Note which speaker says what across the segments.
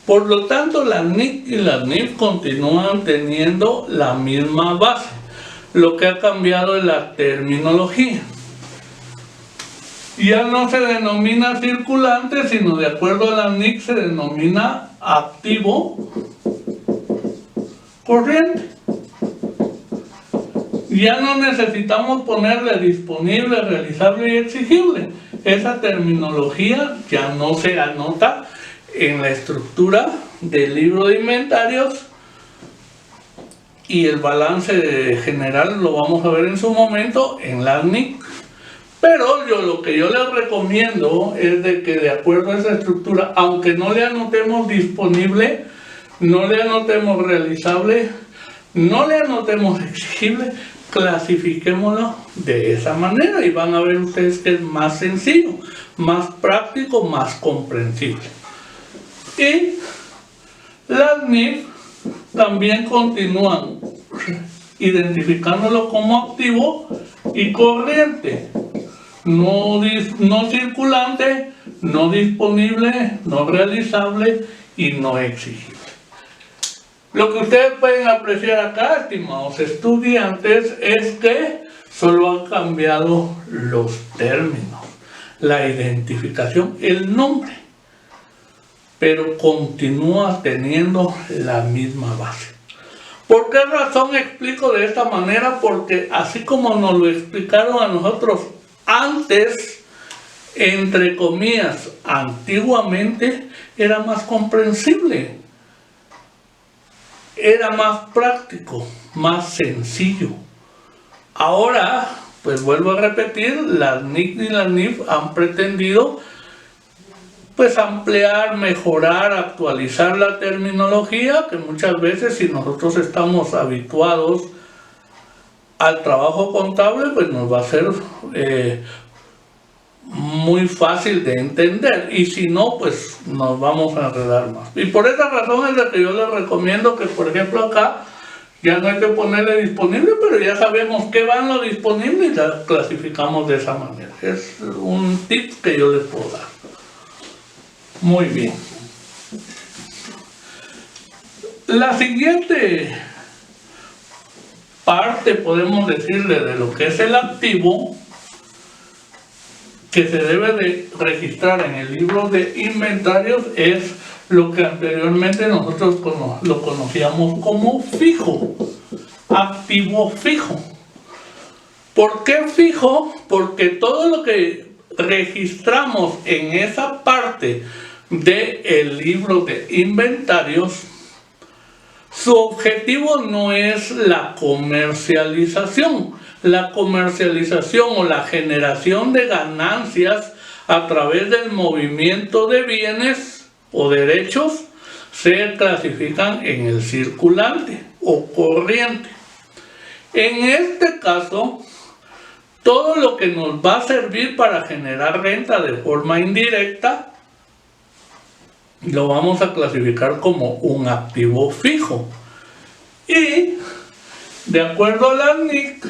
Speaker 1: Por lo tanto, la NIC y la NIF continúan teniendo la misma base. Lo que ha cambiado es la terminología. Ya no se denomina circulante, sino de acuerdo a la NIC se denomina activo corriente. Ya no necesitamos ponerle disponible, realizable y exigible. Esa terminología ya no se anota en la estructura del libro de inventarios, y el balance general lo vamos a ver en su momento en la NIC. Pero lo que yo les recomiendo es de que de acuerdo a esa estructura, aunque no le anotemos disponible, no le anotemos realizable, no le anotemos exigible, clasifiquémoslo de esa manera y van a ver ustedes que es más sencillo, más práctico, más comprensible. Y las NIF también continúan identificándolo como activo y corriente. No circulante, no disponible, no realizable y no exigible. Lo que ustedes pueden apreciar acá, estimados estudiantes, es que solo han cambiado los términos, la identificación, el nombre, pero continúa teniendo la misma base. ¿Por qué razón explico de esta manera? Porque así como nos lo explicaron a nosotros antes, entre comillas, antiguamente, era más comprensible, era más práctico, más sencillo. Ahora, pues vuelvo a repetir, las NIC y las NIF han pretendido pues ampliar, mejorar, actualizar la terminología, que muchas veces si nosotros estamos habituados al trabajo contable, pues nos va a ser muy fácil de entender, y si no, pues nos vamos a enredar más. Y por esa razón es la que yo les recomiendo que, por ejemplo, acá ya no hay que ponerle disponible, pero ya sabemos qué va en lo disponible y la clasificamos de esa manera. Es un tip que yo les puedo dar. Muy bien. La siguiente parte, podemos decirle, de lo que es el activo, que se debe de registrar en el libro de inventarios, es lo que anteriormente nosotros lo conocíamos como fijo, activo fijo. ¿Por qué fijo? Porque todo lo que registramos en esa parte del libro de inventarios, su objetivo no es la comercialización. La comercialización o la generación de ganancias a través del movimiento de bienes o derechos se clasifican en el circulante o corriente. En este caso, todo lo que nos va a servir para generar renta de forma indirecta lo vamos a clasificar como un activo fijo. Y de acuerdo a la NIC,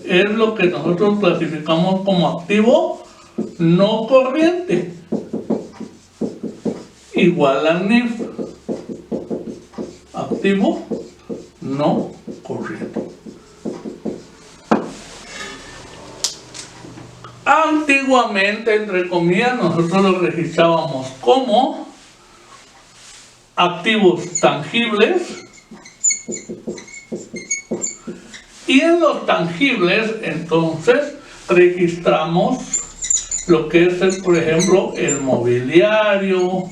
Speaker 1: es lo que nosotros clasificamos como activo no corriente, igual a NIF, activo no corriente. Antiguamente, entre comillas, nosotros lo registrábamos como activos tangibles, y en los tangibles entonces registramos lo que es, por ejemplo, el mobiliario,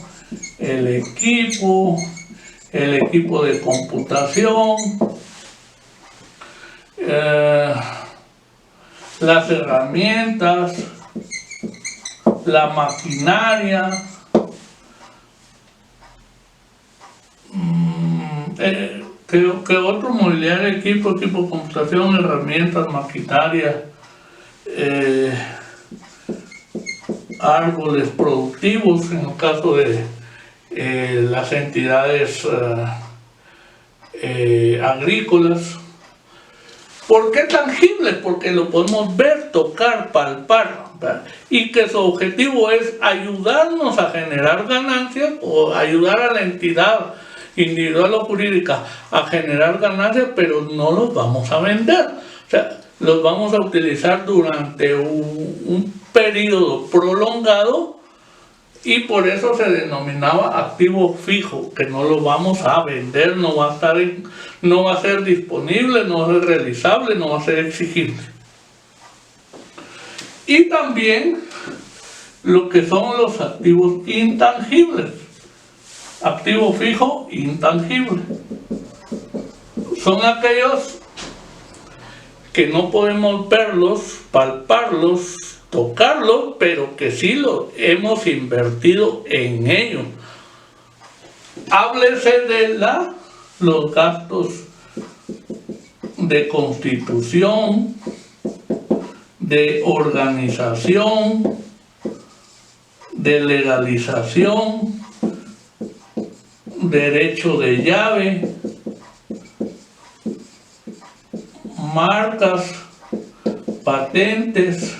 Speaker 1: el equipo de computación, las herramientas, la maquinaria, que otro mobiliario, equipo de computación, herramientas, maquinaria, árboles productivos, en el caso de las entidades agrícolas. ¿Por qué tangible? Porque lo podemos ver, tocar, palpar, ¿verdad? Y que su objetivo es ayudarnos a generar ganancias o ayudar a la entidad individual o jurídica a generar ganancias, pero no los vamos a vender. O sea, los vamos a utilizar durante un periodo prolongado y por eso se denominaba activo fijo, que no lo vamos a vender, no va a ser disponible, no va a ser realizable, no va a ser exigible. Y también lo que son los activos intangibles, activo fijo intangible, son aquellos que no podemos verlos, palparlos, tocarlos, pero que sí lo hemos invertido en ellos. Háblese de los gastos de constitución, de organización, de legalización, derecho de llave, marcas, patentes,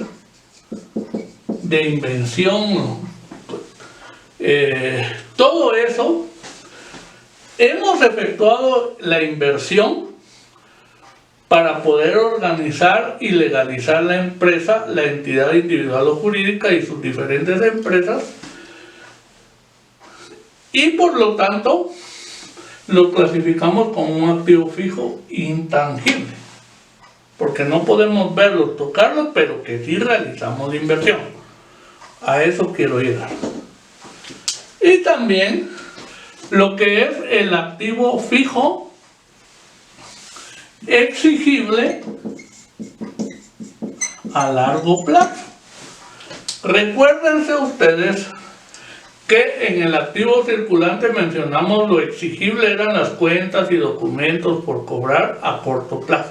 Speaker 1: de invención, todo eso. Hemos efectuado la inversión para poder organizar y legalizar la empresa, la entidad individual o jurídica y sus diferentes empresas, y por lo tanto lo clasificamos como un activo fijo intangible, porque no podemos verlos, tocarlos, pero que sí realizamos la inversión. A eso quiero llegar. Y también lo que es el activo fijo exigible a largo plazo. Recuérdense ustedes que en el activo circulante mencionamos lo exigible eran las cuentas y documentos por cobrar a corto plazo.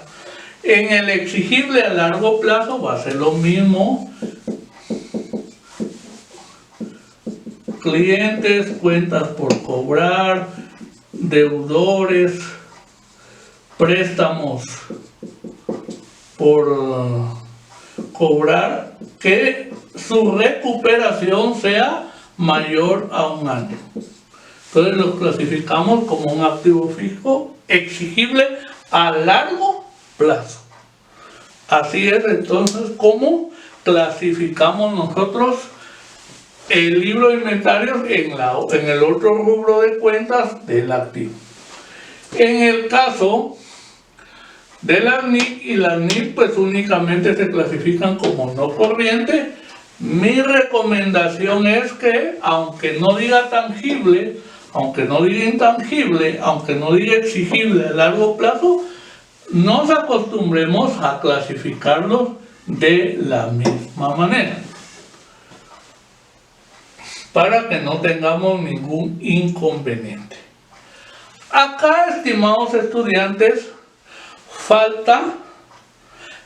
Speaker 1: En el exigible a largo plazo va a ser lo mismo. Clientes, cuentas por cobrar, deudores, préstamos por cobrar, que su recuperación sea mayor a un año. Entonces lo clasificamos como un activo fijo exigible a largo plazo. Así es entonces como clasificamos nosotros el libro de inventarios en el otro rubro de cuentas del activo. En el caso de las NIC y las NIC, pues únicamente se clasifican como no corriente. Mi recomendación es que, aunque no diga tangible, aunque no diga intangible, aunque no diga exigible a largo plazo, nos acostumbremos a clasificarlos de la misma manera, para que no tengamos ningún inconveniente. Acá, estimados estudiantes, falta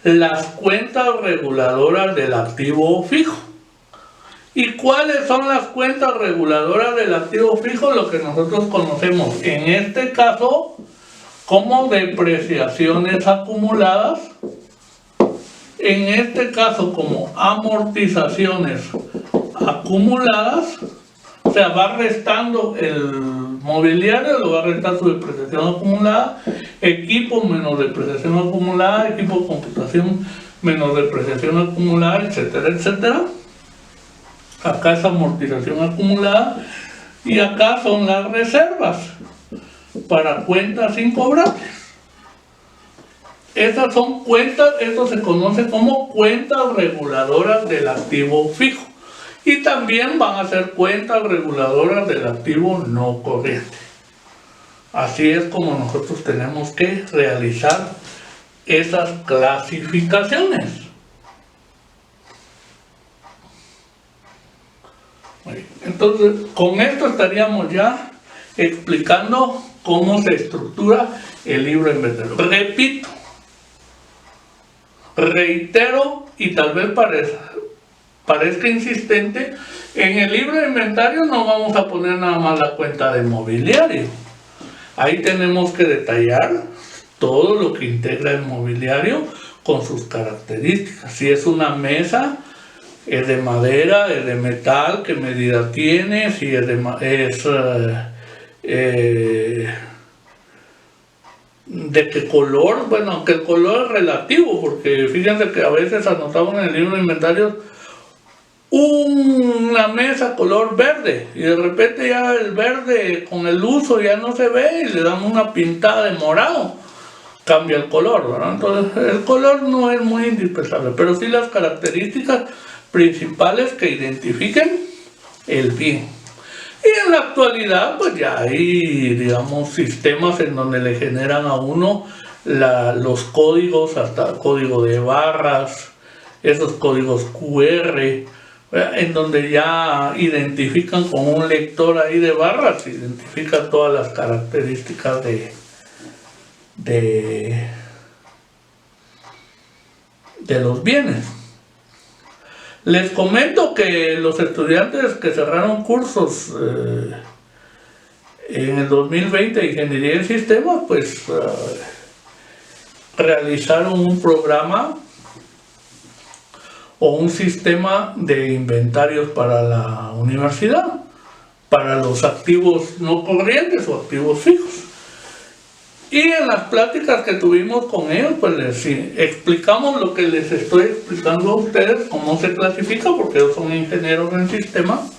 Speaker 1: las cuentas reguladoras del activo fijo. ¿Y cuáles son las cuentas reguladoras del activo fijo? Lo que nosotros conocemos en este caso como depreciaciones acumuladas, en este caso como amortizaciones acumuladas, o sea, va restando el mobiliario, lo va a restar su depreciación acumulada, equipo menos depreciación acumulada, equipo de computación menos depreciación acumulada, etcétera, etcétera. Acá es amortización acumulada y acá son las reservas para cuentas incobrables. Estas son cuentas, esto se conoce como cuentas reguladoras del activo fijo. Y también van a ser cuentas reguladoras del activo no corriente. Así es como nosotros tenemos que realizar esas clasificaciones. Entonces, con esto estaríamos ya explicando cómo se estructura el libro de inventario. Repito, reitero y tal vez parezca insistente, en el libro de inventario no vamos a poner nada más la cuenta de mobiliario. Ahí tenemos que detallar todo lo que integra el mobiliario con sus características. Si es una mesa, es de madera, es de metal, qué medida tiene, si es de qué color. Bueno, aunque el color es relativo, porque fíjense que a veces anotamos en el libro de inventarios una mesa color verde y de repente ya el verde con el uso ya no se ve y le damos una pintada de morado, cambia el color, ¿verdad? Entonces el color no es muy indispensable, pero sí las características principales que identifiquen el bien. Y en la actualidad pues ya hay, digamos, sistemas en donde le generan a uno los códigos, hasta el código de barras, esos códigos QR, en donde ya identifican con un lector ahí de barras, identifican todas las características de los bienes. Les comento que los estudiantes que cerraron cursos en el 2020 de Ingeniería en Sistemas, pues realizaron un programa o un sistema de inventarios para la universidad, para los activos no corrientes o activos fijos. Y en las pláticas que tuvimos con ellos, pues les explicamos lo que les estoy explicando a ustedes, cómo se clasifica, porque ellos son ingenieros en sistemas,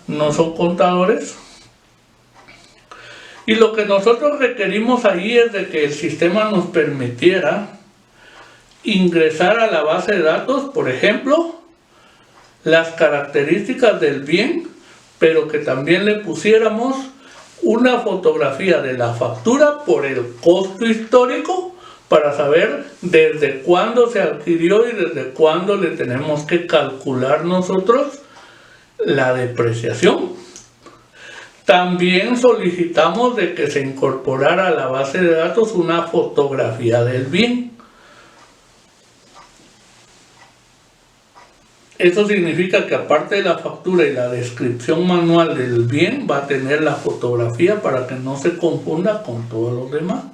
Speaker 1: no son contadores. Y lo que nosotros requerimos ahí es de que el sistema nos permitiera ingresar a la base de datos, por ejemplo, las características del bien, pero que también le pusiéramos una fotografía de la factura por el costo histórico para saber desde cuándo se adquirió y desde cuándo le tenemos que calcular nosotros la depreciación. También solicitamos de que se incorporara a la base de datos una fotografía del bien. Eso significa que aparte de la factura y la descripción manual del bien, va a tener la fotografía para que no se confunda con todos los demás.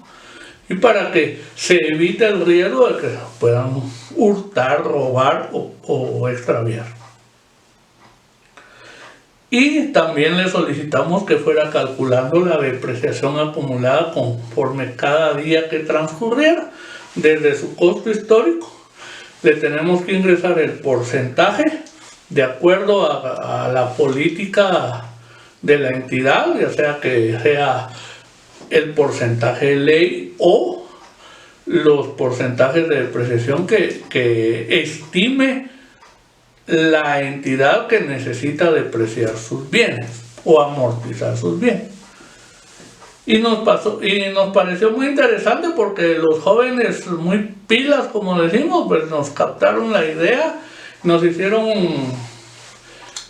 Speaker 1: Y para que se evite el riesgo de que puedan hurtar, robar o extraviar. Y también le solicitamos que fuera calculando la depreciación acumulada conforme cada día que transcurriera, desde su costo histórico. Le tenemos que ingresar el porcentaje de acuerdo a la política de la entidad, ya sea que sea el porcentaje de ley o los porcentajes de depreciación que estime la entidad que necesita depreciar sus bienes o amortizar sus bienes. Y nos pareció muy interesante porque los jóvenes muy pilas, como decimos, pues nos captaron la idea, nos hicieron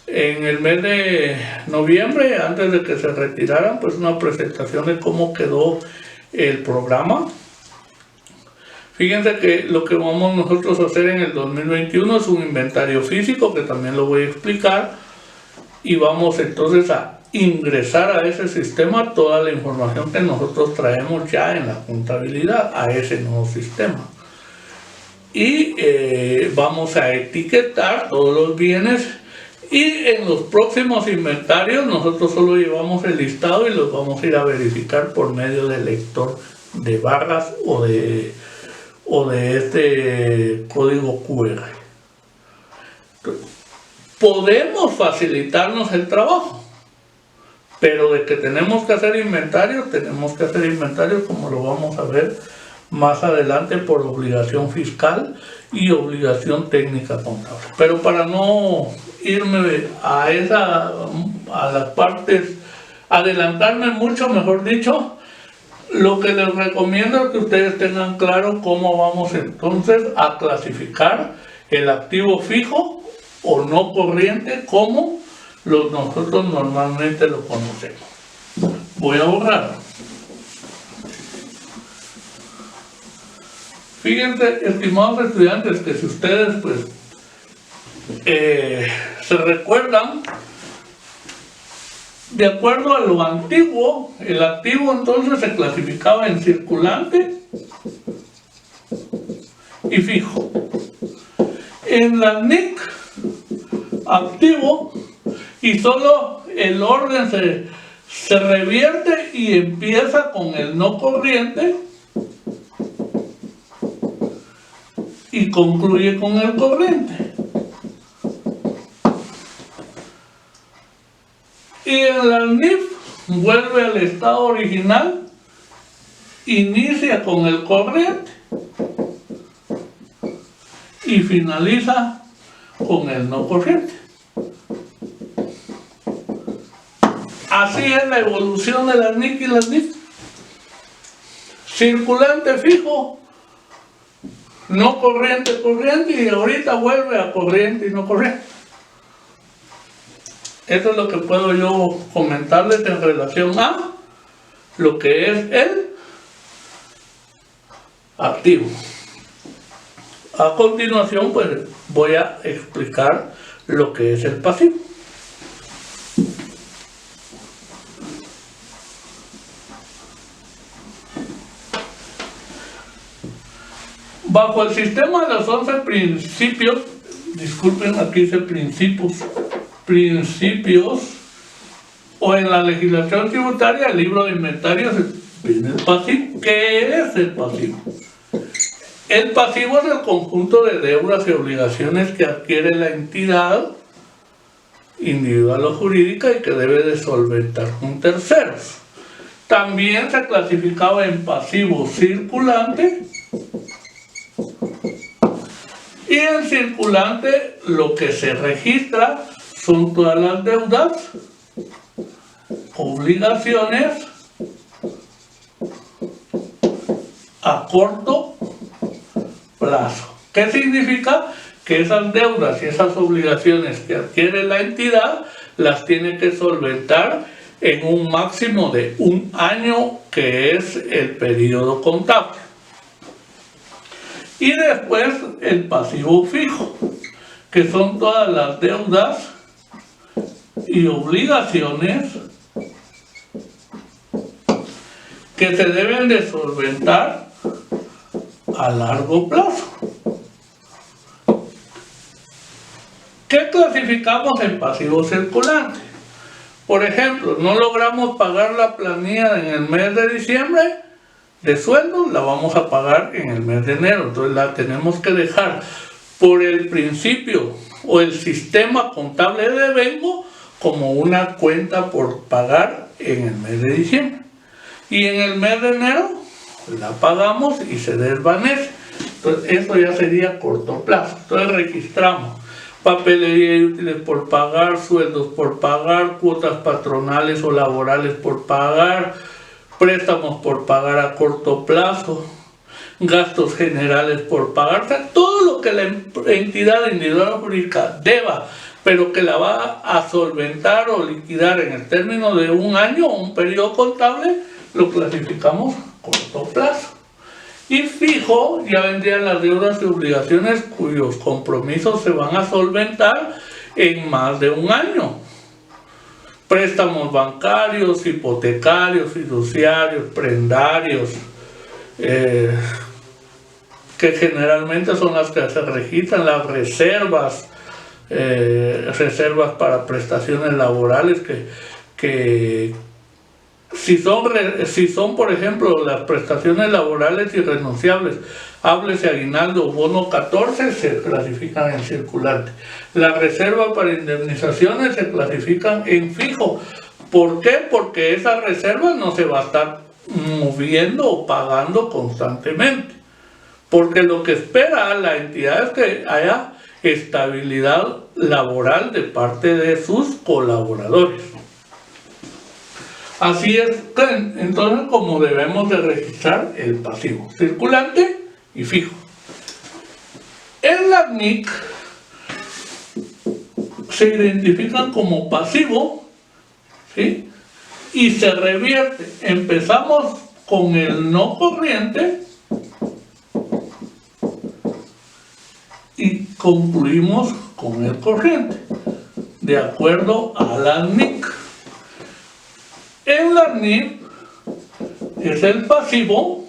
Speaker 1: en el mes de noviembre, antes de que se retiraran, pues una presentación de cómo quedó el programa. Fíjense que lo que vamos nosotros a hacer en el 2021 es un inventario físico, que también lo voy a explicar, y vamos entonces a ingresar a ese sistema toda la información que nosotros traemos ya en la contabilidad a ese nuevo sistema. Y vamos a etiquetar todos los bienes, y en los próximos inventarios nosotros solo llevamos el listado y los vamos a ir a verificar por medio del lector de barras o de este código QR. Podemos facilitarnos el trabajo, pero de que tenemos que hacer inventarios como lo vamos a ver más adelante por obligación fiscal y obligación técnica contable. Pero para no irme a las partes, adelantarme mucho, mejor dicho, lo que les recomiendo es que ustedes tengan claro cómo vamos entonces a clasificar el activo fijo o no corriente como nosotros normalmente lo conocemos. Voy a borrar. Fíjense, estimados estudiantes, que si ustedes pues se recuerdan, de acuerdo a lo antiguo, el activo entonces se clasificaba en circulante y fijo. En la NIC, activo, y solo el orden se revierte y empieza con el no corriente y concluye con el corriente. Y en la NIF vuelve al estado original, inicia con el corriente y finaliza con el no corriente. Así es la evolución de las NIC y las NIF. Circulante fijo, no corriente, corriente, y ahorita vuelve a corriente y no corriente. Eso es lo que puedo yo comentarles en relación a lo que es el activo. A continuación, pues voy a explicar lo que es el pasivo. Bajo el sistema de los 11 principios, disculpen, aquí dice principios, o en la legislación tributaria, el libro de inventarios, viene el pasivo. ¿Qué es el pasivo? El pasivo es el conjunto de deudas y obligaciones que adquiere la entidad individual o jurídica y que debe de solventar con terceros. También se clasificaba en pasivo circulante, y en circulante lo que se registra son todas las deudas, obligaciones a corto plazo. ¿Qué significa? Que esas deudas y esas obligaciones que adquiere la entidad las tiene que solventar en un máximo de un año, que es el periodo contable. Y después el pasivo fijo, que son todas las deudas y obligaciones que se deben de solventar a largo plazo. ¿Qué clasificamos en pasivo circulante? Por ejemplo, no logramos pagar la planilla en el mes de diciembre de sueldo, la vamos a pagar en el mes de enero. Entonces la tenemos que dejar por el principio o el sistema contable de devengo como una cuenta por pagar en el mes de diciembre. Y en el mes de enero la pagamos y se desvanece. Entonces eso ya sería corto plazo. Entonces registramos papelería y útiles por pagar, sueldos por pagar, cuotas patronales o laborales por pagar, préstamos por pagar a corto plazo, gastos generales por pagar. O sea, todo lo que la entidad individual o jurídica deba, pero que la va a solventar o liquidar en el término de un año o un periodo contable, lo clasificamos corto plazo. Y fijo ya vendrían las deudas y obligaciones cuyos compromisos se van a solventar en más de un año. Préstamos bancarios, hipotecarios, fiduciarios, prendarios, que generalmente son las que se registran, las reservas, reservas para prestaciones laborales, que si son, por ejemplo, las prestaciones laborales irrenunciables, háblese aguinaldo o bono 14, se clasifican en circulante. Las reservas para indemnizaciones se clasifican en fijo. ¿Por qué? Porque esas reservas no se va a estar moviendo o pagando constantemente. Porque lo que espera la entidad es que haya estabilidad laboral de parte de sus colaboradores. Así es, entonces, como debemos de registrar el pasivo circulante y fijo. En la NIC se identifican como pasivo, ¿sí? Y se revierte. Empezamos con el no corriente y concluimos con el corriente, de acuerdo a la NIC. En la NIF es el pasivo.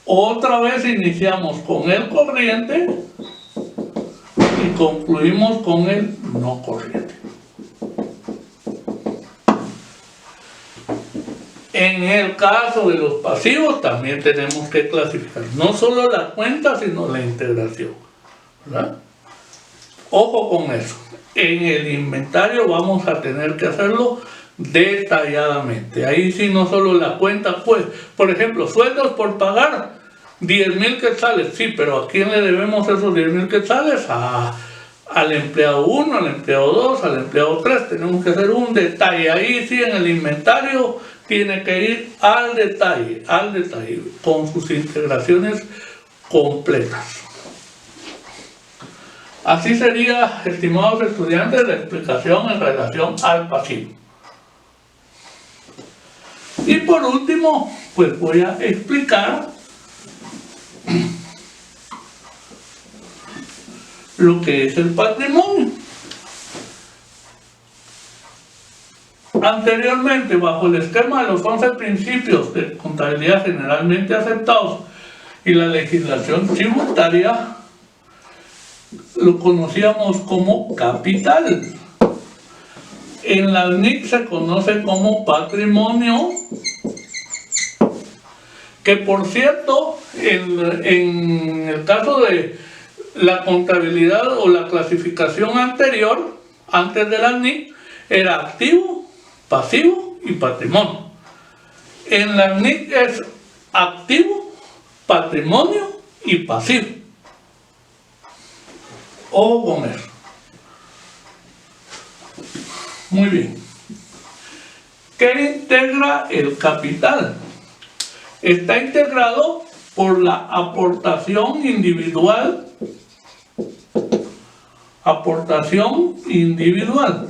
Speaker 1: Otra vez iniciamos con el corriente y concluimos con el no corriente. En el caso de los pasivos también tenemos que clasificar no solo la cuenta, sino la integración, ¿verdad? Ojo con eso. En el inventario vamos a tener que hacerlo detalladamente. Ahí sí no solo la cuenta, pues, por ejemplo, sueldos por pagar, 10.000 quetzales, sí, pero ¿a quién le debemos esos 10.000 quetzales? Al empleado 1, al empleado 2, al empleado 3, tenemos que hacer un detalle. Ahí sí en el inventario tiene que ir al detalle, con sus integraciones completas. Así sería, estimados estudiantes, la explicación en relación al pasivo. Y por último, pues voy a explicar lo que es el patrimonio. Anteriormente, bajo el esquema de los 11 principios de contabilidad generalmente aceptados y la legislación tributaria, lo conocíamos como capital. En la NIC se conoce como patrimonio, que por cierto, en el caso de la contabilidad o la clasificación anterior, antes de la NIC, era activo, pasivo y patrimonio. En la NIC es activo, patrimonio y pasivo. Ojo con eso. Muy bien. ¿Qué integra el capital? Está integrado por la aportación individual. Aportación individual.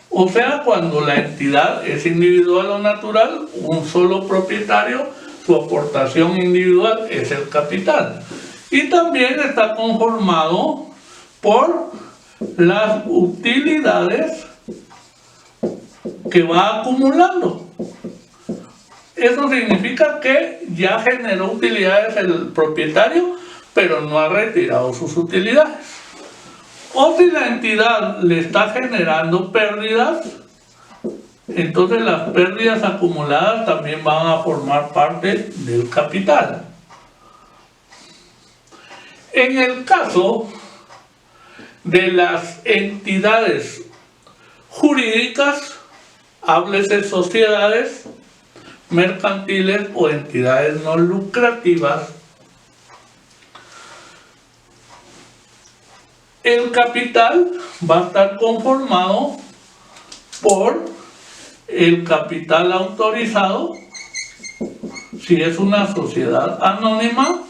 Speaker 1: O sea, cuando la entidad es individual o natural, un solo propietario, su aportación individual es el capital. Y también está conformado por las utilidades que va acumulando. Eso significa que ya generó utilidades el propietario, pero no ha retirado sus utilidades. O si la entidad le está generando pérdidas, entonces las pérdidas acumuladas también van a formar parte del capital. En el caso de las entidades jurídicas, háblese sociedades mercantiles o entidades no lucrativas, el capital va a estar conformado por el capital autorizado, si es una sociedad anónima,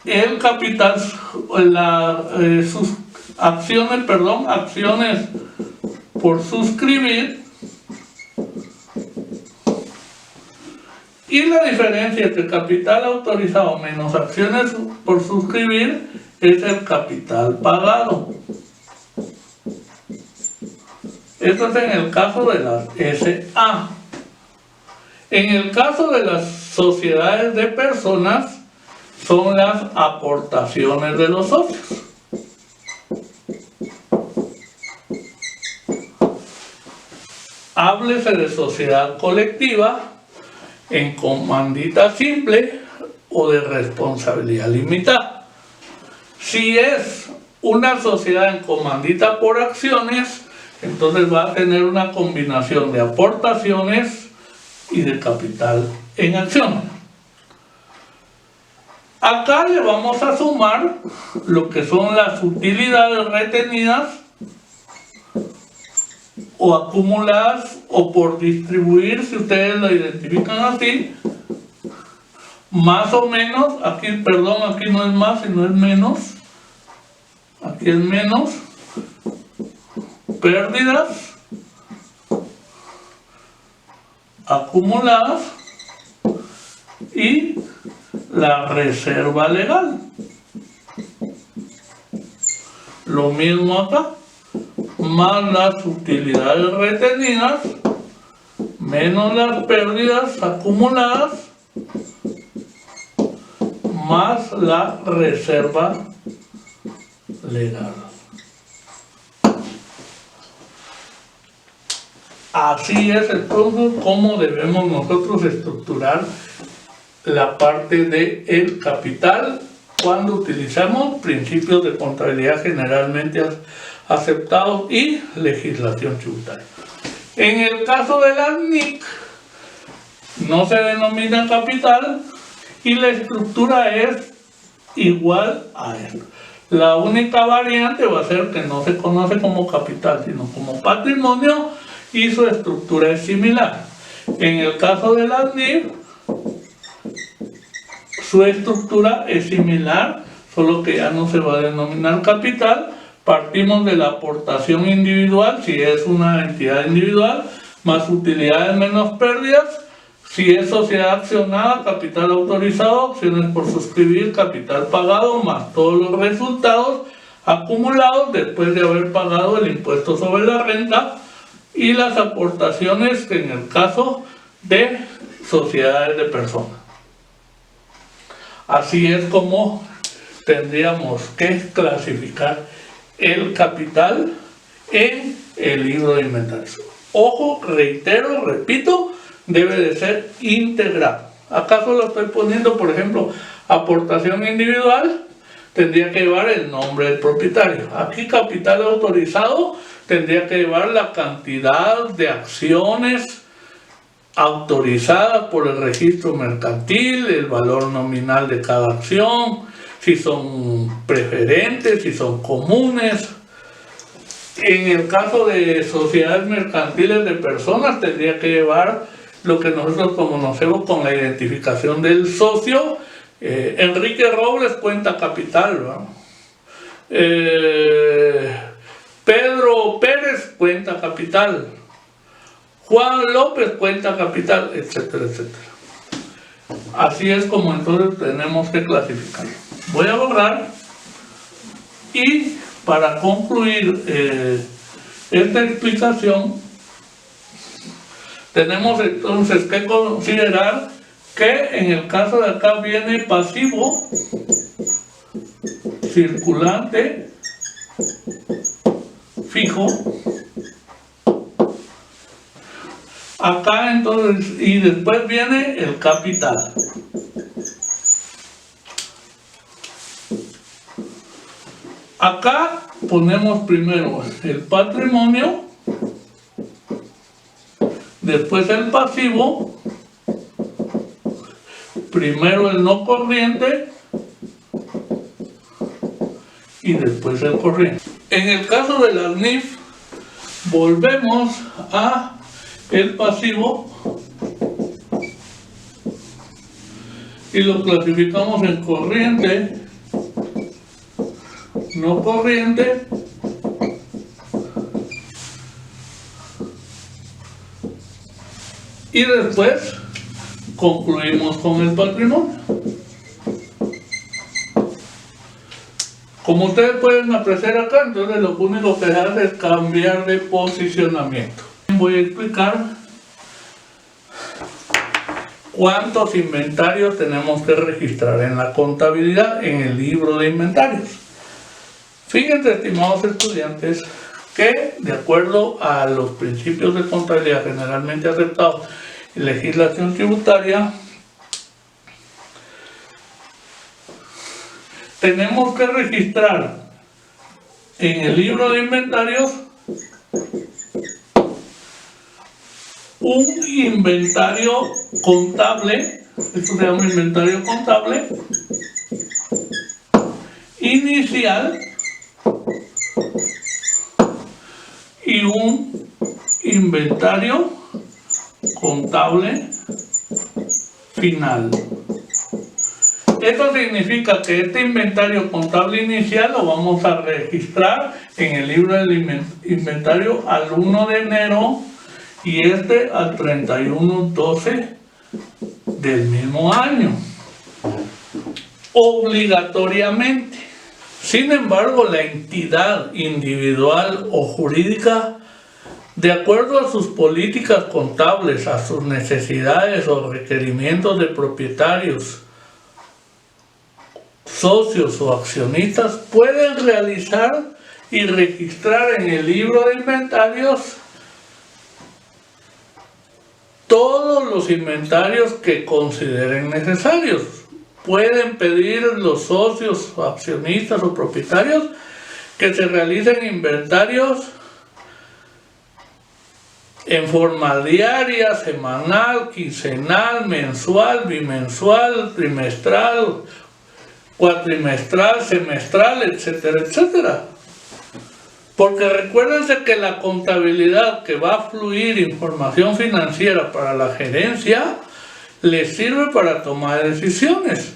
Speaker 1: el capital, sus acciones por suscribir, y la diferencia entre capital autorizado menos acciones por suscribir es el capital pagado. Esto es en el caso de las SA. En el caso de las sociedades de personas, son las aportaciones de los socios. Háblese de sociedad colectiva en comandita simple o de responsabilidad limitada. Si es una sociedad en comandita por acciones, entonces va a tener una combinación de aportaciones y de capital en acciones. Acá le vamos a sumar lo que son las utilidades retenidas o acumuladas o por distribuir, si ustedes lo identifican así, más o menos, aquí, perdón, aquí no es más, sino es menos, aquí es menos, pérdidas acumuladas y la reserva legal. lo mismo acá, más las utilidades retenidas, menos las pérdidas acumuladas, más la reserva legal. Así es entonces como debemos nosotros estructurar la parte del capital cuando utilizamos principios de contabilidad generalmente aceptados y legislación tributaria. En el caso de las NIC no se denomina capital y la estructura es igual a esto. La única variante va a ser que no se conoce como capital sino como patrimonio y su estructura es similar. En el caso de las NIF, su estructura es similar, solo que ya no se va a denominar capital. Partimos de la aportación individual, si es una entidad individual, más utilidades menos pérdidas. Si es sociedad accionada, capital autorizado, opciones por suscribir, capital pagado, más todos los resultados acumulados después de haber pagado el impuesto sobre la renta y las aportaciones que en el caso de sociedades de personas. Así es como tendríamos que clasificar el capital en el libro de inventarios. Ojo, reitero, repito, debe de ser integral. Acá solo estoy poniendo, por ejemplo, aportación individual, tendría que llevar el nombre del propietario. Aquí capital autorizado tendría que llevar la cantidad de acciones autorizadas por el registro mercantil, el valor nominal de cada acción, si son preferentes, si son comunes. En el caso de sociedades mercantiles de personas tendría que llevar lo que nosotros conocemos con la identificación del socio. Enrique Robles cuenta capital, ¿no? Pedro Pérez cuenta capital, Juan López cuenta capital, etcétera, etcétera. Así es como entonces tenemos que clasificar. Voy a borrar y para concluir esta explicación tenemos entonces que considerar que en el caso de acá viene pasivo, circulante, fijo. Acá entonces, y después viene el capital. Acá ponemos primero el patrimonio, después el pasivo, primero el no corriente y después el corriente. En el caso de las NIF, volvemos a el pasivo y lo clasificamos en corriente, no corriente y después concluimos con el patrimonio. Como ustedes pueden apreciar acá, entonces lo único que se hace es cambiar de posicionamiento. Voy a explicar cuántos inventarios tenemos que registrar en la contabilidad en el libro de inventarios. Fíjense, estimados estudiantes, que de acuerdo a los principios de contabilidad generalmente aceptados en legislación tributaria, tenemos que registrar en el libro de inventarios un inventario contable, esto se llama inventario contable, inicial y un inventario contable final. Esto significa que este inventario contable inicial lo vamos a registrar en el libro del inventario al 1 de enero y este al 31/12 del mismo año, obligatoriamente. Sin embargo, la entidad individual o jurídica, de acuerdo a sus políticas contables, a sus necesidades o requerimientos de propietarios, socios o accionistas, pueden realizar y registrar en el libro de inventarios todos los inventarios que consideren necesarios. Pueden pedir los socios, accionistas o propietarios que se realicen inventarios en forma diaria, semanal, quincenal, mensual, bimensual, trimestral, cuatrimestral, semestral, etcétera, etcétera. Porque recuérdense que la contabilidad que va a fluir información financiera para la gerencia les sirve para tomar decisiones,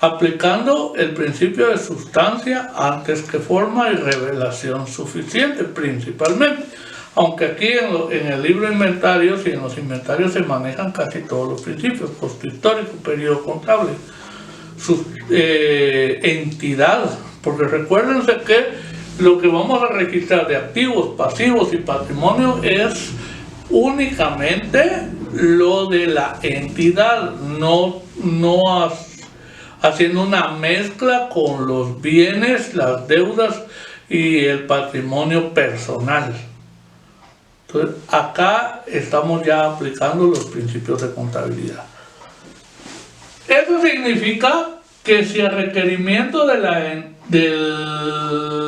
Speaker 1: aplicando el principio de sustancia antes que forma y revelación suficiente principalmente. Aunque aquí en el libro de inventarios y en los inventarios se manejan casi todos los principios: costo histórico, periodo contable, su entidad, porque recuérdense que lo que vamos a registrar de activos, pasivos y patrimonio es únicamente lo de la entidad, no haciendo una mezcla con los bienes, las deudas y el patrimonio personal. Entonces, acá estamos ya aplicando los principios de contabilidad. Eso significa que si a requerimiento de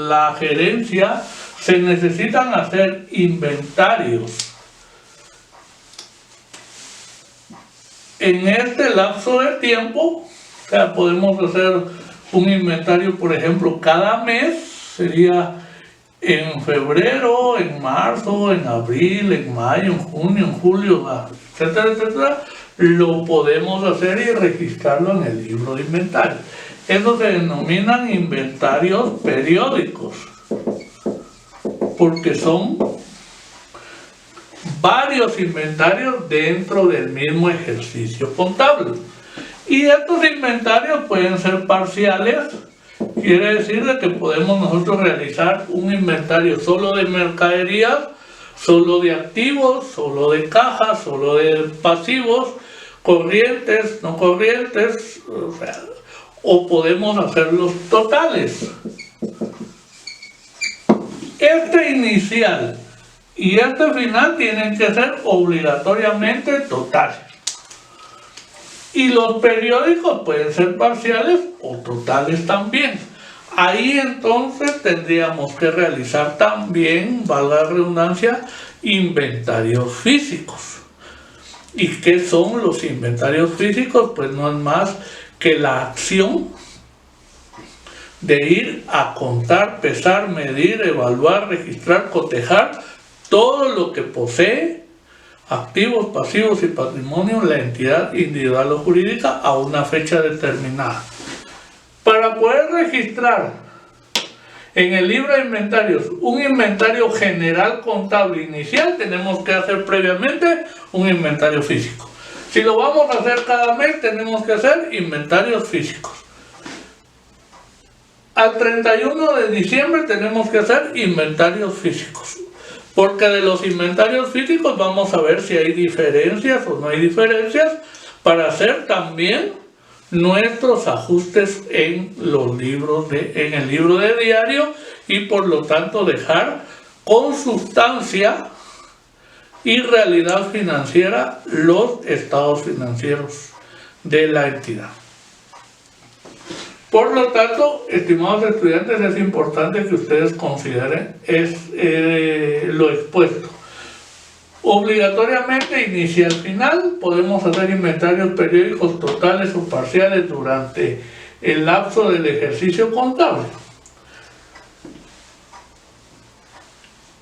Speaker 1: la gerencia se necesitan hacer inventarios en este lapso de tiempo, o sea, podemos hacer un inventario, por ejemplo, cada mes, sería en febrero, en marzo, en abril, en mayo, en junio, en julio, etcétera, etcétera, lo podemos hacer y registrarlo en el libro de inventario. Eso se denominan inventarios periódicos, porque son varios inventarios dentro del mismo ejercicio contable. Y estos inventarios pueden ser parciales, quiere decir de que podemos nosotros realizar un inventario solo de mercaderías, solo de activos, solo de cajas, solo de pasivos, corrientes, no corrientes, o podemos hacerlos totales. Este inicial y este final tienen que ser obligatoriamente totales. Y los periódicos pueden ser parciales o totales también. Ahí entonces tendríamos que realizar también, valga la redundancia, inventarios físicos. ¿Y qué son los inventarios físicos? Pues no es más que la acción de ir a contar, pesar, medir, evaluar, registrar, cotejar todo lo que posee, activos, pasivos y patrimonio, la entidad individual o jurídica a una fecha determinada. Para poder registrar en el libro de inventarios un inventario general contable inicial, tenemos que hacer previamente un inventario físico. Si lo vamos a hacer cada mes, tenemos que hacer inventarios físicos. Al 31 de diciembre tenemos que hacer inventarios físicos, porque de los inventarios físicos vamos a ver si hay diferencias o no hay diferencias para hacer también nuestros ajustes en los libros en el libro de diario y por lo tanto dejar con sustancia y realidad financiera los estados financieros de la entidad. Por lo tanto, estimados estudiantes, es importante que ustedes consideren lo expuesto. Obligatoriamente, inicial final, podemos hacer inventarios periódicos totales o parciales durante el lapso del ejercicio contable.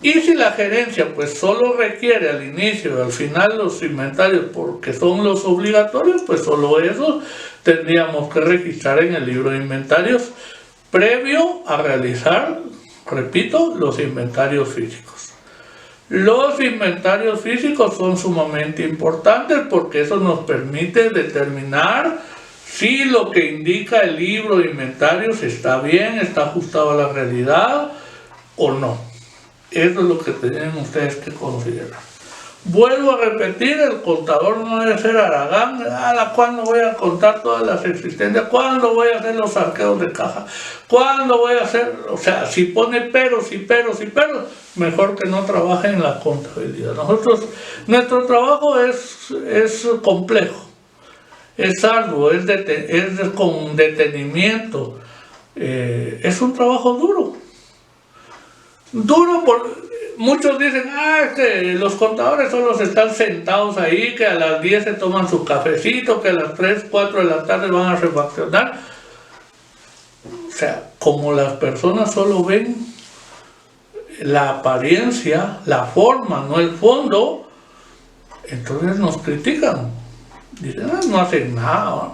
Speaker 1: Y si la gerencia pues solo requiere al inicio y al final los inventarios porque son los obligatorios, pues solo esos tendríamos que registrar en el libro de inventarios previo a realizar, repito, los inventarios físicos. Los inventarios físicos son sumamente importantes porque eso nos permite determinar si lo que indica el libro de inventarios está bien, está ajustado a la realidad o no. Eso es lo que tienen ustedes que considerar. Vuelvo a repetir, el contador no debe ser haragán. ¿Cuándo voy a contar todas las existencias? ¿Cuándo voy a hacer los arqueos de caja? ¿Cuándo voy a hacer? O sea, si pone peros y peros y peros, mejor que no trabaje en la contabilidad. Nuestro trabajo es complejo, es arduo, es con detenimiento. Es un trabajo duro. Muchos dicen, es que los contadores solo están sentados ahí, que a las 10 se toman su cafecito, que a las 3, 4 de la tarde van a refaccionar. O sea, como las personas solo ven la apariencia, la forma, no el fondo, entonces nos critican. Dicen, no hacen nada.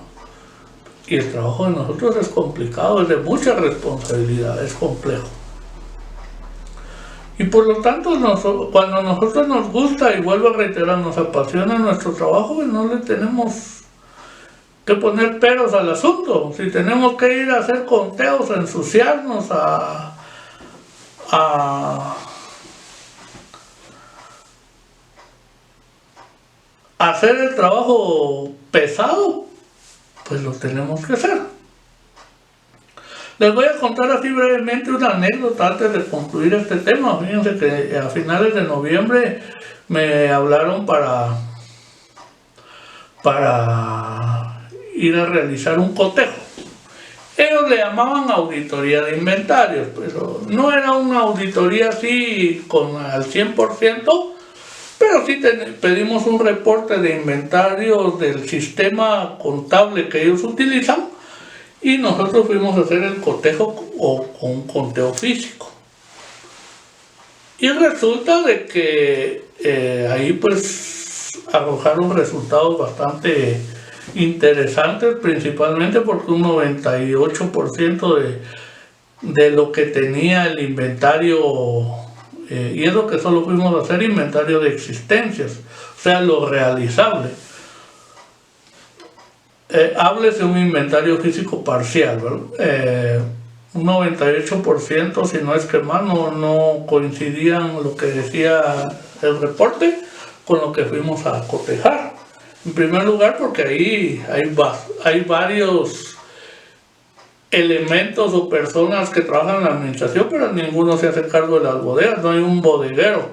Speaker 1: Y el trabajo de nosotros es complicado, es de mucha responsabilidad, es complejo. Y por lo tanto, cuando a nosotros nos gusta, y vuelvo a reiterar, nos apasiona nuestro trabajo, pues no le tenemos que poner peros al asunto. Si tenemos que ir a hacer conteos, a ensuciarnos, a hacer el trabajo pesado, pues lo tenemos que hacer. Les voy a contar así brevemente una anécdota antes de concluir este tema. Fíjense que a finales de noviembre me hablaron para ir a realizar un cotejo. Ellos le llamaban auditoría de inventarios, pero no era una auditoría así al 100%, pero sí pedimos un reporte de inventarios del sistema contable que ellos utilizan. Y nosotros fuimos a hacer el cotejo con un conteo físico. Y resulta de que ahí pues arrojaron resultados bastante interesantes, principalmente porque un 98% de lo que tenía el inventario, y es lo que solo fuimos a hacer, inventario de existencias, o sea, lo realizable. Háblese un inventario físico parcial, ¿verdad? Un 98%, si no es que más, no coincidían lo que decía el reporte con lo que fuimos a cotejar. En primer lugar, porque ahí hay varios elementos o personas que trabajan en la administración, pero ninguno se hace cargo de las bodegas, no hay un bodeguero.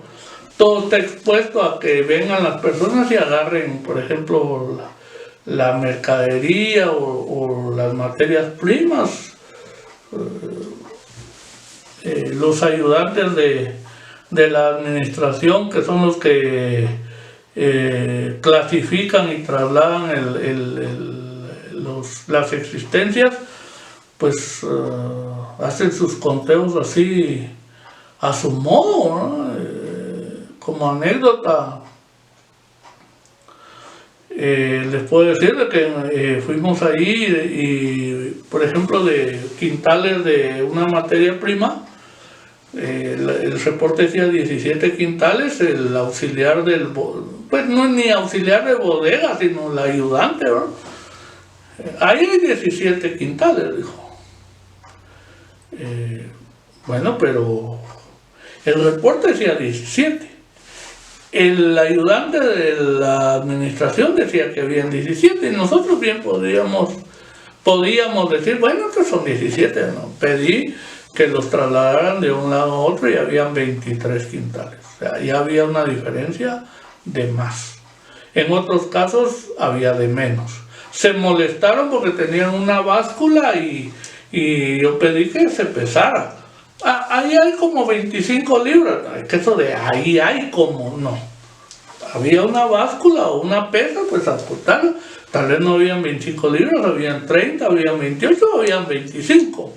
Speaker 1: Todo está expuesto a que vengan las personas y agarren, por ejemplo, la mercadería o las materias primas. Los ayudantes de la administración, que son los que clasifican y trasladan las existencias, pues hacen sus conteos así a su modo, ¿no? Como anécdota, les puedo decir de que fuimos ahí y, por ejemplo, de quintales de una materia prima, el reporte decía 17 quintales, el auxiliar pues no es ni auxiliar de bodega, sino el ayudante, ¿verdad? Ahí hay 17 quintales, dijo. Bueno, pero el reporte decía 17. El ayudante de la administración decía que habían 17 y nosotros bien podíamos decir, bueno, que son 17, ¿no? Pedí que los trasladaran de un lado a otro y habían 23 quintales. O sea, ya había una diferencia de más. En otros casos había de menos. Se molestaron porque tenían una báscula y yo pedí que se pesara. Ahí hay como 25 libras, que eso de ahí hay como, no. Había una báscula o una pesa, pues apuntaron. Tal vez no habían 25 libras, habían 30, habían 28, habían 25.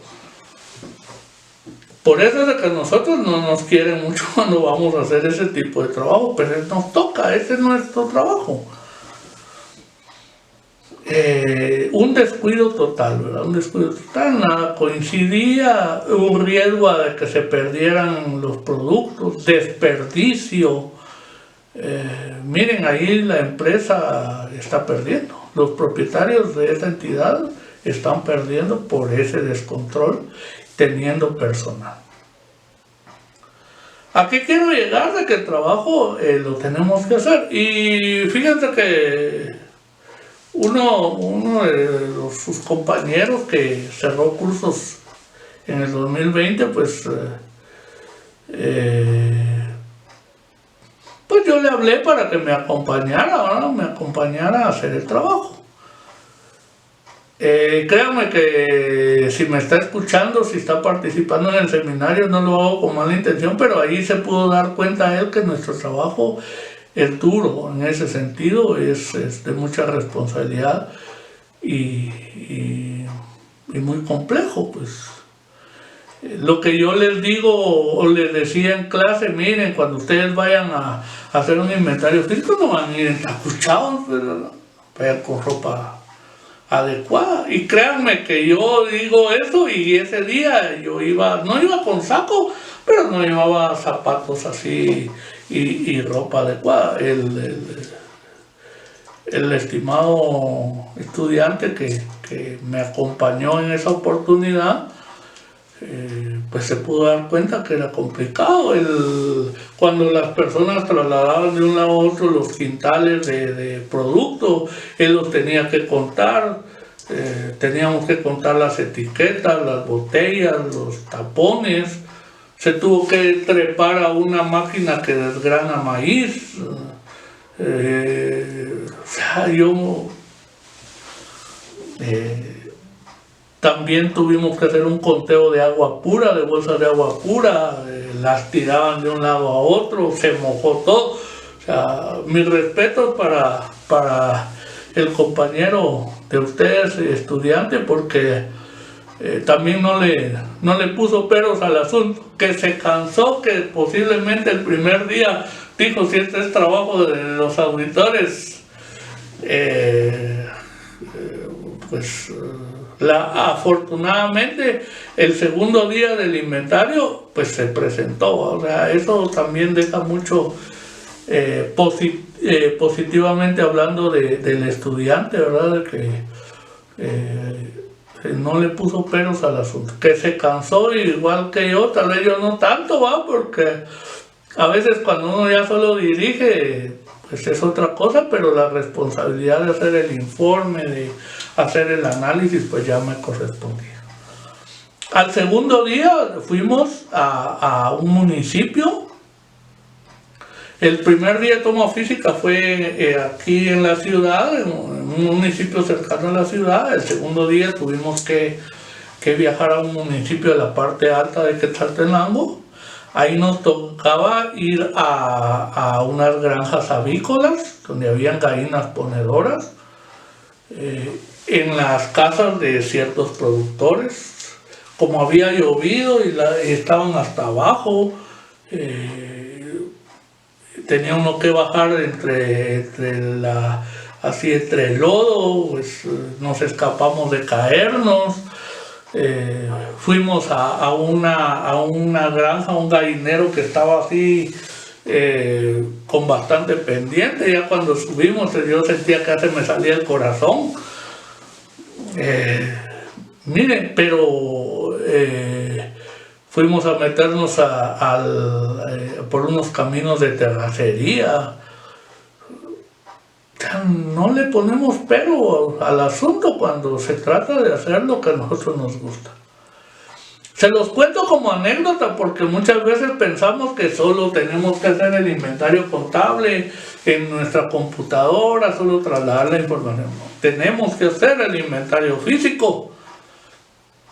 Speaker 1: Por eso es que nosotros no nos quieren mucho cuando vamos a hacer ese tipo de trabajo, pero nos toca, ese es nuestro trabajo. Un descuido total, ¿verdad? Un descuido total, nada coincidía, un riesgo de que se perdieran los productos, desperdicio. Miren, ahí la empresa está perdiendo. los propietarios de esa entidad están perdiendo por ese descontrol, teniendo personal. ¿A qué quiero llegar? De que el trabajo lo tenemos que hacer. Y fíjense que uno de sus compañeros que cerró cursos en el 2020, pues yo le hablé para que me acompañara, ¿no? Me acompañara a hacer el trabajo. Créanme que si me está escuchando, si está participando en el seminario, no lo hago con mala intención, pero ahí se pudo dar cuenta él que nuestro trabajo es duro en ese sentido, es de mucha responsabilidad y muy complejo, pues. Lo que yo les digo o les decía en clase, miren, cuando ustedes vayan a hacer un inventario físico, no van a ir encapuchados, vayan con ropa adecuada. Y créanme que yo digo eso, y ese día yo no iba con saco, pero no llevaba zapatos así y ropa adecuada. El estimado estudiante que me acompañó en esa oportunidad, pues se pudo dar cuenta que era complicado. Cuando las personas trasladaban de un lado a otro los quintales de producto, él los tenía que contar, teníamos que contar las etiquetas, las botellas, los tapones, se tuvo que trepar a una máquina que desgrana maíz. También tuvimos que hacer un conteo de agua pura, de bolsas de agua pura, las tiraban de un lado a otro, se mojó todo. O sea, mis respetos para el compañero de ustedes, estudiante, porque también no le puso peros al asunto, que se cansó, que posiblemente el primer día dijo, si este es trabajo de los auditores, afortunadamente el segundo día del inventario pues se presentó. O sea, eso también deja mucho positivamente hablando del estudiante, ¿verdad? De que no le puso peros al asunto, que se cansó igual que yo, tal vez yo no tanto, ¿va? Porque a veces cuando uno ya solo dirige, pues es otra cosa, pero la responsabilidad de hacer el informe, de hacer el análisis, pues ya me correspondía. Al segundo día fuimos a un municipio. El primer día de toma física fue aquí en la ciudad, en un municipio cercano a la ciudad. El segundo día tuvimos que viajar a un municipio de la parte alta de Quetzaltenango. Ahí nos tocaba ir a unas granjas avícolas donde habían gallinas ponedoras, en las casas de ciertos productores. Como había llovido y estaban hasta abajo, tenía uno que bajar entre el lodo, pues nos escapamos de caernos. Fuimos a una granja, a un gallinero que estaba así con bastante pendiente. Ya cuando subimos yo sentía que se me salía el corazón. Miren, pero fuimos a meternos por unos caminos de terracería. No le ponemos pero al asunto cuando se trata de hacer lo que a nosotros nos gusta. Se los cuento como anécdota porque muchas veces pensamos que solo tenemos que hacer el inventario contable en nuestra computadora, solo trasladar la información. No, tenemos que hacer el inventario físico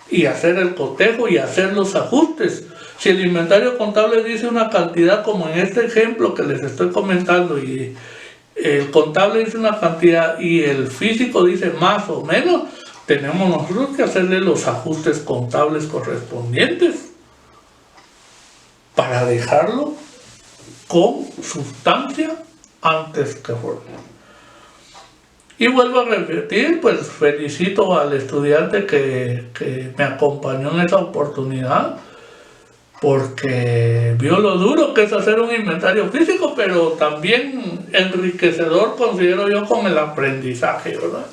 Speaker 1: y hacer el cotejo y hacer los ajustes. Si el inventario contable dice una cantidad como en este ejemplo que les estoy comentando, y el contable dice una cantidad y el físico dice más o menos, tenemos nosotros que hacerle los ajustes contables correspondientes para dejarlo con sustancia antes que forma. Y vuelvo a repetir, pues felicito al estudiante que me acompañó en esa oportunidad. porque vio lo duro que es hacer un inventario físico, pero también enriquecedor, considero yo, con el aprendizaje, ¿verdad?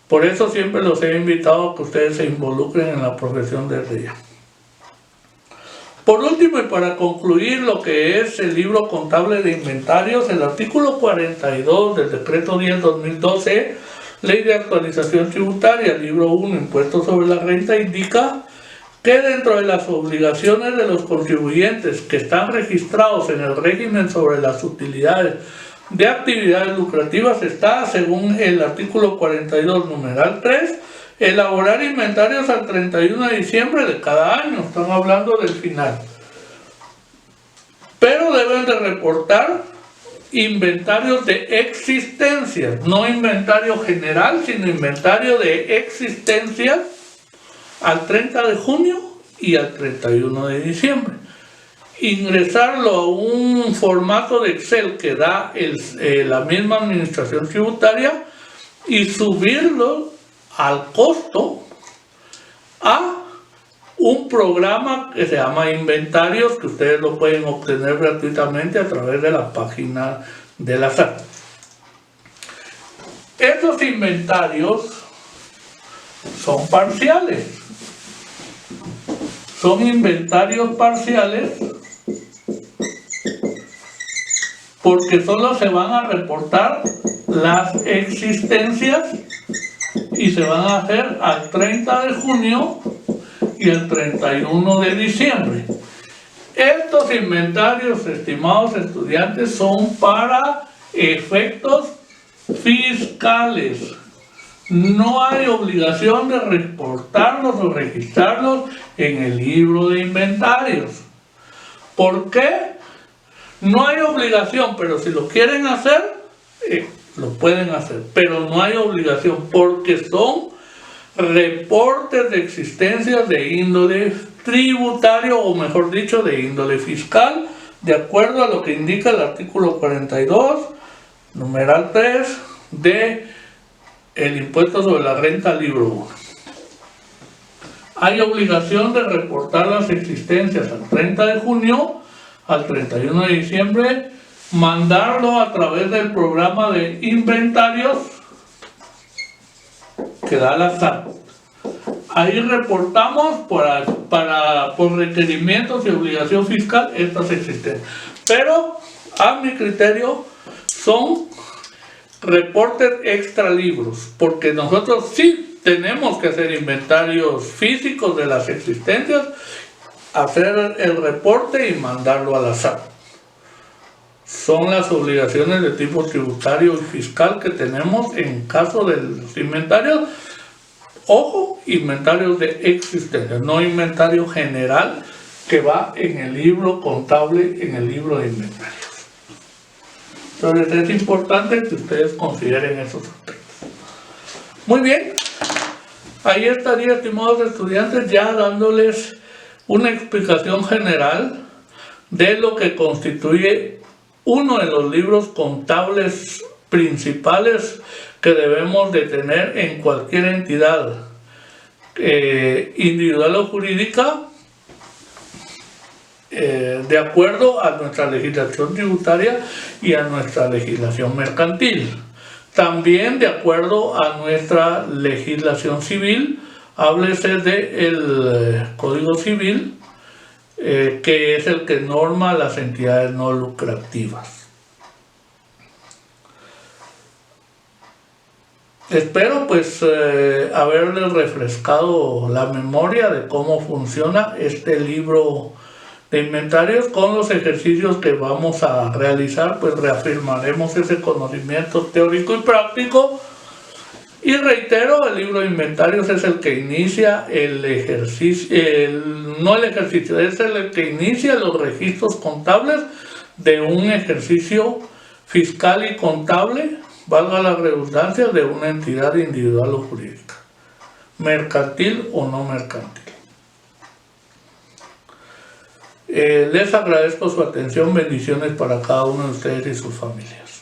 Speaker 1: Por eso siempre los he invitado a que ustedes se involucren en la profesión de RIA. Por último, y para concluir lo que es el libro contable de inventarios, el artículo 42 del decreto 10/2012, Ley de Actualización Tributaria, libro 1, Impuestos sobre la Renta, indica que dentro de las obligaciones de los contribuyentes que están registrados en el régimen sobre las utilidades de actividades lucrativas está, según el artículo 42, numeral 3, elaborar inventarios al 31 de diciembre de cada año. Están hablando del final. Pero deben de reportar inventarios de existencias, no inventario general, sino inventario de existencias al 30 de junio y al 31 de diciembre. Ingresarlo a un formato de Excel que da la misma administración tributaria y subirlo al costo a un programa que se llama Inventarios, que ustedes lo pueden obtener gratuitamente a través de la página de la SAT. Estos inventarios son parciales. Son inventarios parciales porque solo se van a reportar las existencias y se van a hacer al 30 de junio y el 31 de diciembre. Estos inventarios, estimados estudiantes, son para efectos fiscales. No hay obligación de reportarlos o registrarlos en el libro de inventarios. ¿Por qué? No hay obligación, pero si lo quieren hacer, lo pueden hacer, pero no hay obligación porque son reportes de existencias de índole tributario, o mejor dicho, de índole fiscal, de acuerdo a lo que indica el artículo 42, numeral 3 de el impuesto sobre la renta, libro 1. Hay obligación de reportar las existencias al 30 de junio, al 31 de diciembre, mandarlo a través del programa de inventarios que da la SAT. Ahí reportamos por requerimientos y obligación fiscal estas existencias. Pero a mi criterio son reportes extra libros, porque nosotros sí tenemos que hacer inventarios físicos de las existencias, hacer el reporte y mandarlo a la SAT. Son las obligaciones de tipo tributario y fiscal que tenemos en caso de los inventarios. Ojo, inventarios de existencias, no inventario general que va en el libro contable, en el libro de inventarios. Entonces es importante que ustedes consideren esos aspectos. Muy bien, ahí estaría, estimados estudiantes, ya dándoles una explicación general de lo que constituye uno de los libros contables principales que debemos de tener en cualquier entidad individual o jurídica, de acuerdo a nuestra legislación tributaria y a nuestra legislación mercantil. También de acuerdo a nuestra legislación civil, háblese del Código Civil, que es el que norma las entidades no lucrativas. Espero pues haberles refrescado la memoria de cómo funciona este libro de inventarios. Con los ejercicios que vamos a realizar, pues reafirmaremos ese conocimiento teórico y práctico. Y reitero, el libro de inventarios es el que inicia el ejercicio, es el que inicia los registros contables de un ejercicio fiscal y contable, valga la redundancia, de una entidad individual o jurídica, mercantil o no mercantil. Les agradezco su atención, bendiciones para cada uno de ustedes y sus familias.